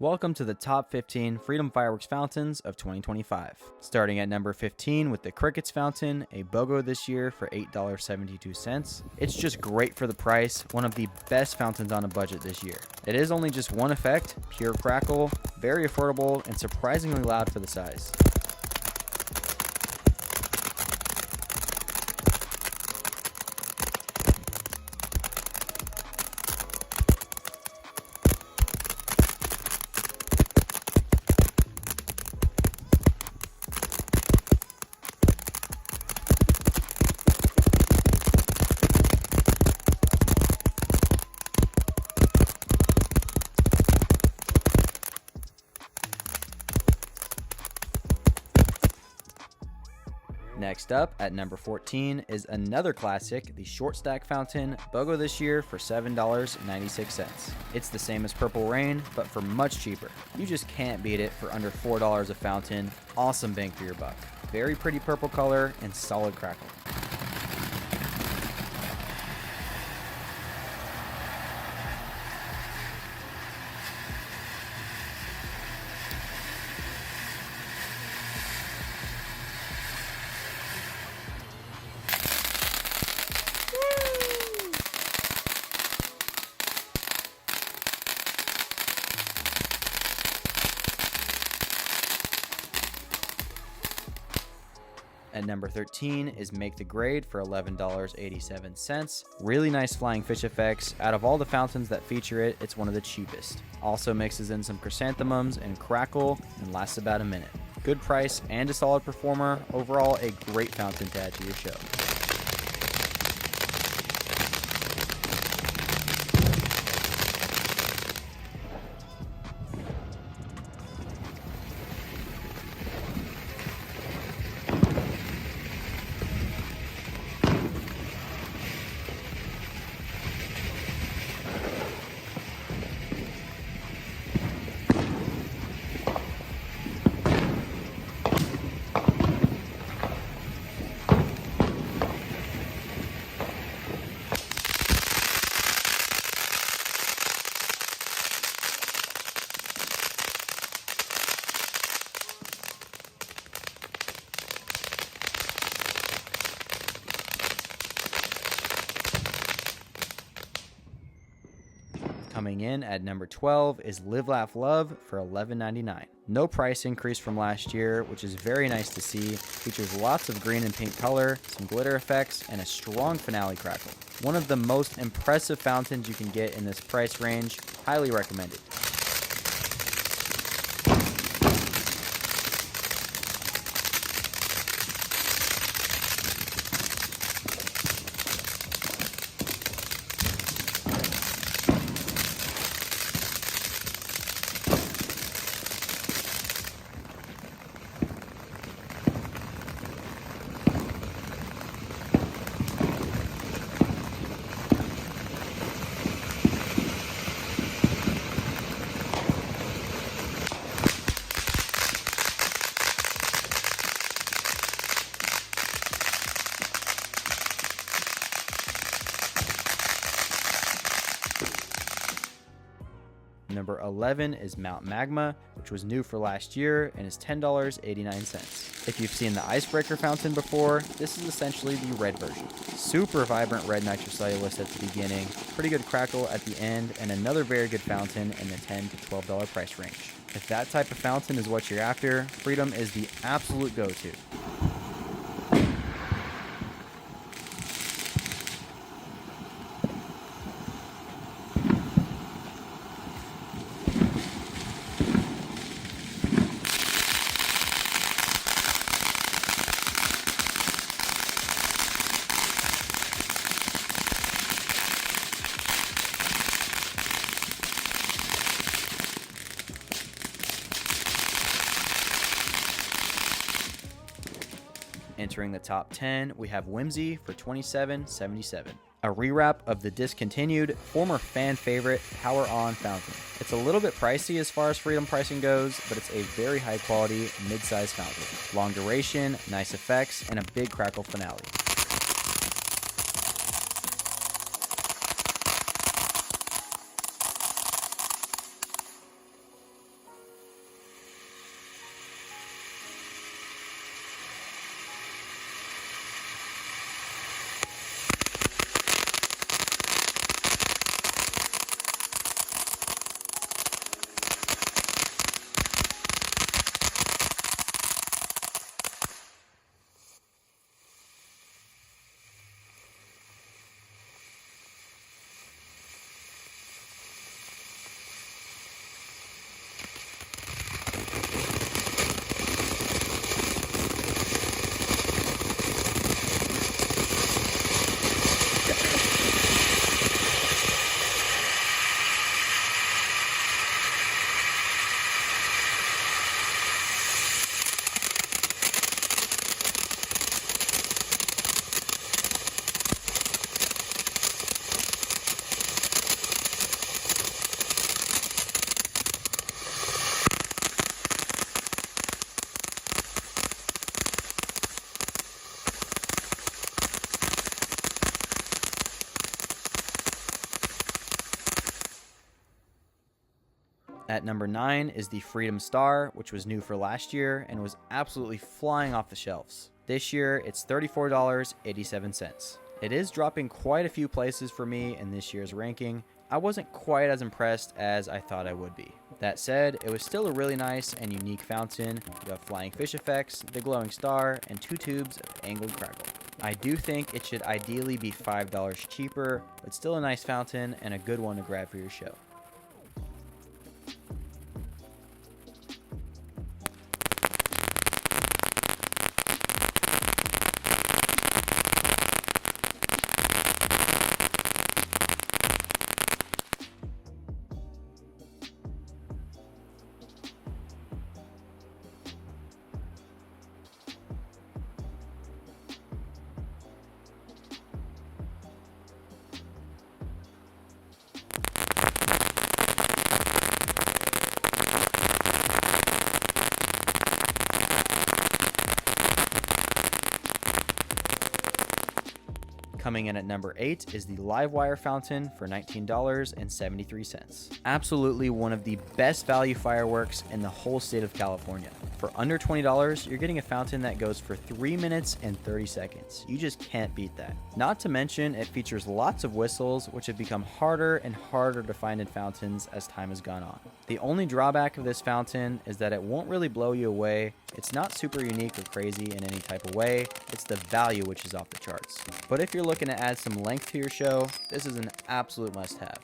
Welcome to the top 15 Freedom Fireworks fountains of 2025. Starting at number 15 with the Crickets fountain, a BOGO this year for $8.72. It's just great for the price, one of the best fountains on a budget this year. It is only just one effect, pure crackle, very affordable, and surprisingly loud for the size. Next up, at number 14, is another classic, the Short Stack Fountain, BOGO this year for $7.96. It's the same as Purple Rain, but for much cheaper. You just can't beat it for under $4 a fountain. Awesome bang for your buck. Very pretty purple color and solid crackle. At number 13 is Make the Grade for $11.87. Really nice flying fish effects. Out of all the fountains that feature it, it's one of the cheapest. Also mixes in some chrysanthemums and crackle and lasts about a minute. Good price and a solid performer. Overall, a great fountain to add to your show. Coming in at number 12 is Live Laugh Love for $11.99. No price increase from last year, which is very nice to see. Features lots of green and pink color, some glitter effects, and a strong finale crackle. One of the most impressive fountains you can get in this price range. Highly recommended. Number 11 is Mount Magma, which was new for last year and is $10.89. If you've seen the Icebreaker fountain before, this is essentially the red version. Super vibrant red nitrocellulose at the beginning, pretty good crackle at the end, and another very good fountain in the $10 to $12 price range. If that type of fountain is what you're after, Freedom is the absolute go-to. Entering the top 10, we have Whimsy for $27.77. A rewrap of the discontinued, former fan favorite Power On fountain. It's a little bit pricey as far as Freedom pricing goes, but it's a very high quality, mid-size fountain. Long duration, nice effects, and a big crackle finale. At number 9 is the Freedom Star, which was new for last year and was absolutely flying off the shelves. This year, it's $34.87. It is dropping quite a few places for me in this year's ranking. I wasn't quite as impressed as I thought I would be. That said, it was still a really nice and unique fountain. You have flying fish effects, the glowing star, and 2 tubes of angled crackle. I do think it should ideally be $5 cheaper, but still a nice fountain and a good one to grab for your show. Coming in at number 8 is the Livewire fountain for $19.73. Absolutely one of the best value fireworks in the whole state of California. For under $20, you're getting a fountain that goes for 3 minutes and 30 seconds. You just can't beat that. Not to mention, it features lots of whistles, which have become harder and harder to find in fountains as time has gone on. The only drawback of this fountain is that it won't really blow you away. It's not super unique or crazy in any type of way. It's the value which is off the charts. But if you're looking to add some length to your show, this is an absolute must-have.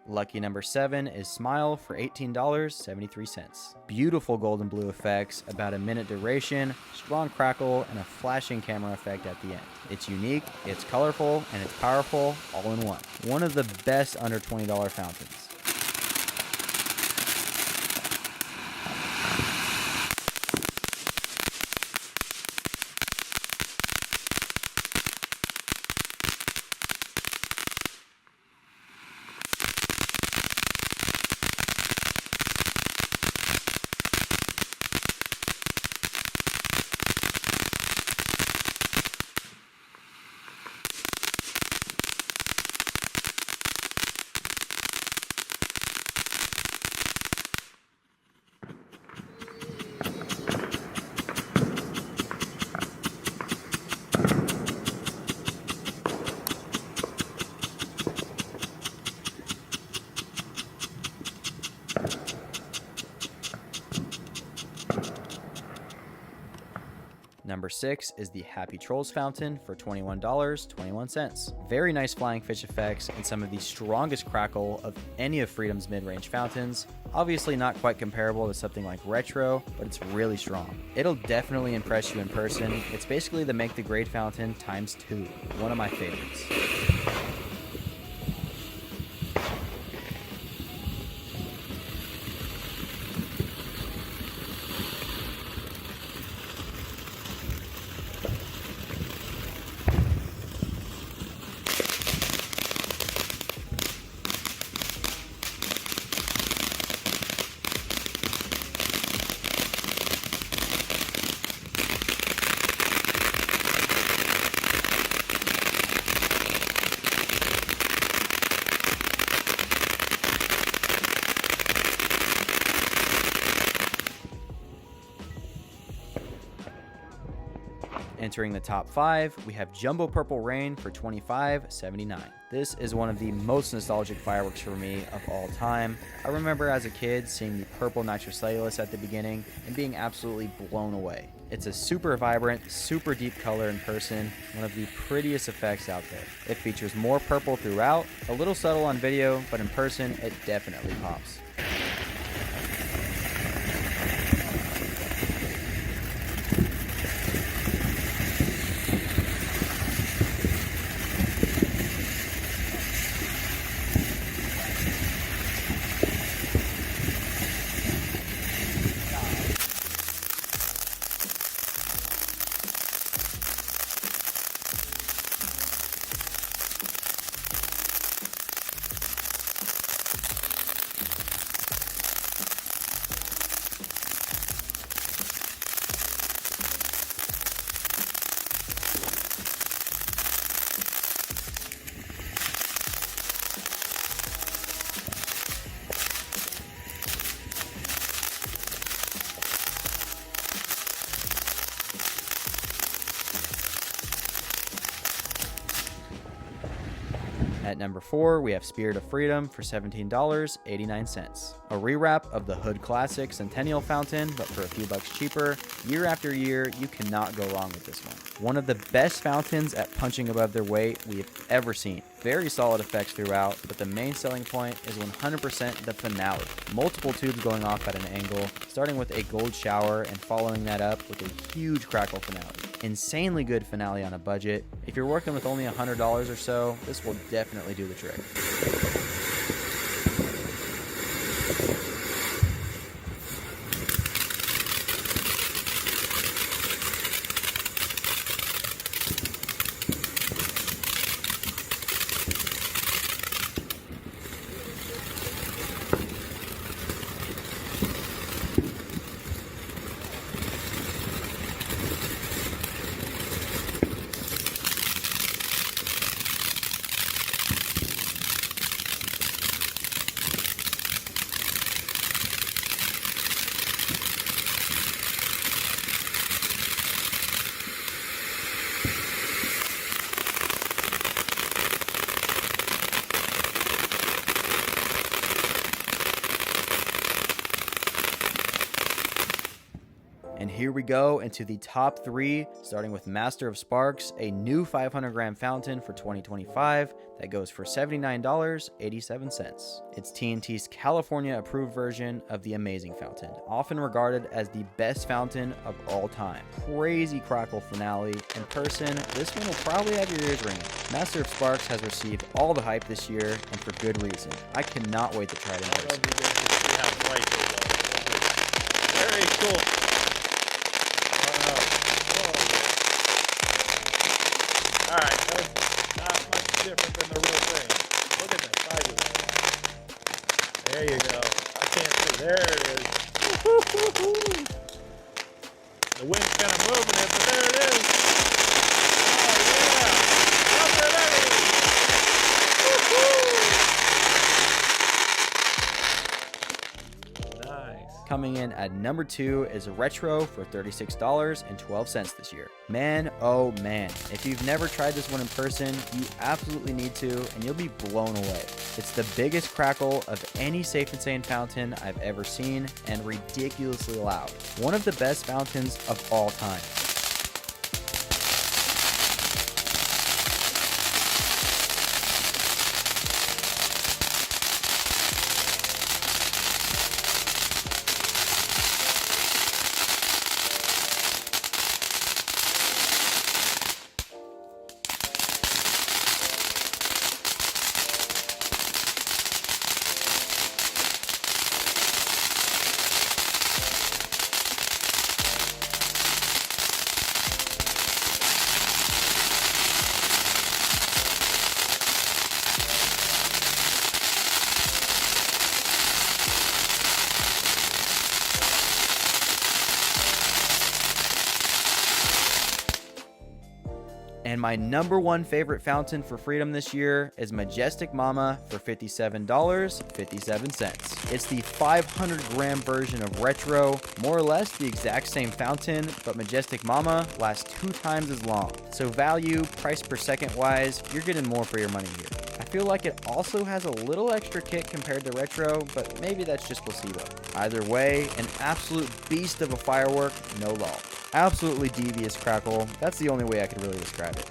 Lucky number 7 is Smile for $18.73. Beautiful golden blue effects, about a minute duration, strong crackle, and a flashing camera effect at the end. It's unique, it's colorful, and it's powerful all in one. One of the best under $20 fountains. Number 6 is the Happy Trolls fountain for $21.21. Very nice flying fish effects and some of the strongest crackle of any of Freedom's mid-range fountains. Obviously not quite comparable to something like Retro, but it's really strong. It'll definitely impress you in person. It's basically the Make the Grade fountain times 2. One of my favorites. Entering the top 5, we have Jumbo Purple Rain for $25.79. This is one of the most nostalgic fireworks for me of all time. I remember as a kid seeing the purple nitrocellulose at the beginning and being absolutely blown away. It's a super vibrant, super deep color in person, one of the prettiest effects out there. It features more purple throughout, a little subtle on video, but in person it definitely pops. At number 4, we have Spirit of Freedom for $17.89. A rewrap of the Hood Classic Centennial Fountain, but for a few bucks cheaper. Year after year, you cannot go wrong with this one. One of the best fountains at punching above their weight we have ever seen. Very solid effects throughout, but the main selling point is 100% the finale. Multiple tubes going off at an angle, starting with a gold shower and following that up with a huge crackle finale. Insanely good finale on a budget. If you're working with only $100 or so, this will definitely do the trick. And here we go into the top 3, starting with Master of Sparks, a new 500 gram fountain for 2025 that goes for $79.87. It's TNT's California approved version of the amazing fountain, often regarded as the best fountain of all time. Crazy crackle finale. In person, this one will probably have your ears ringing. Master of Sparks has received all the hype this year, and for good reason. I cannot wait to try it in person. Very cool. Alright, that's not much different than the real thing. Look at the size of that. There you go. I can't see. There it is. The wind's kind of moving it, but there it is. Oh, yeah. Up and ready. Nice. Coming in at number 2 is a Retro for $36.12 this year. Man, oh man, if you've never tried this one in person, you absolutely need to, and you'll be blown away. It's the biggest crackle of any Safe and Sane fountain I've ever seen, and ridiculously loud. One of the best fountains of all time. And my #1 favorite fountain for Freedom this year is Majestic Momma for $57.57. It's the 500 gram version of Retro, more or less the exact same fountain, but Majestic Momma lasts 2 times as long. So value, price per second wise, you're getting more for your money here. I feel like it also has a little extra kick compared to Retro, but maybe that's just placebo. Either way, an absolute beast of a firework, no lull. Absolutely devious crackle, that's the only way I could really describe it.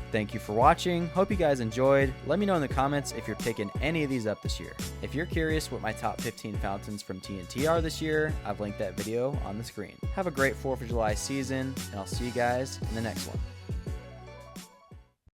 Thank you for watching. Hope you guys enjoyed. Let me know in the comments if you're picking any of these up this year. If you're curious what my top 15 fountains from TNT are this year, I've linked that video on the screen. Have a great 4th of July season, and I'll see you guys in the next one.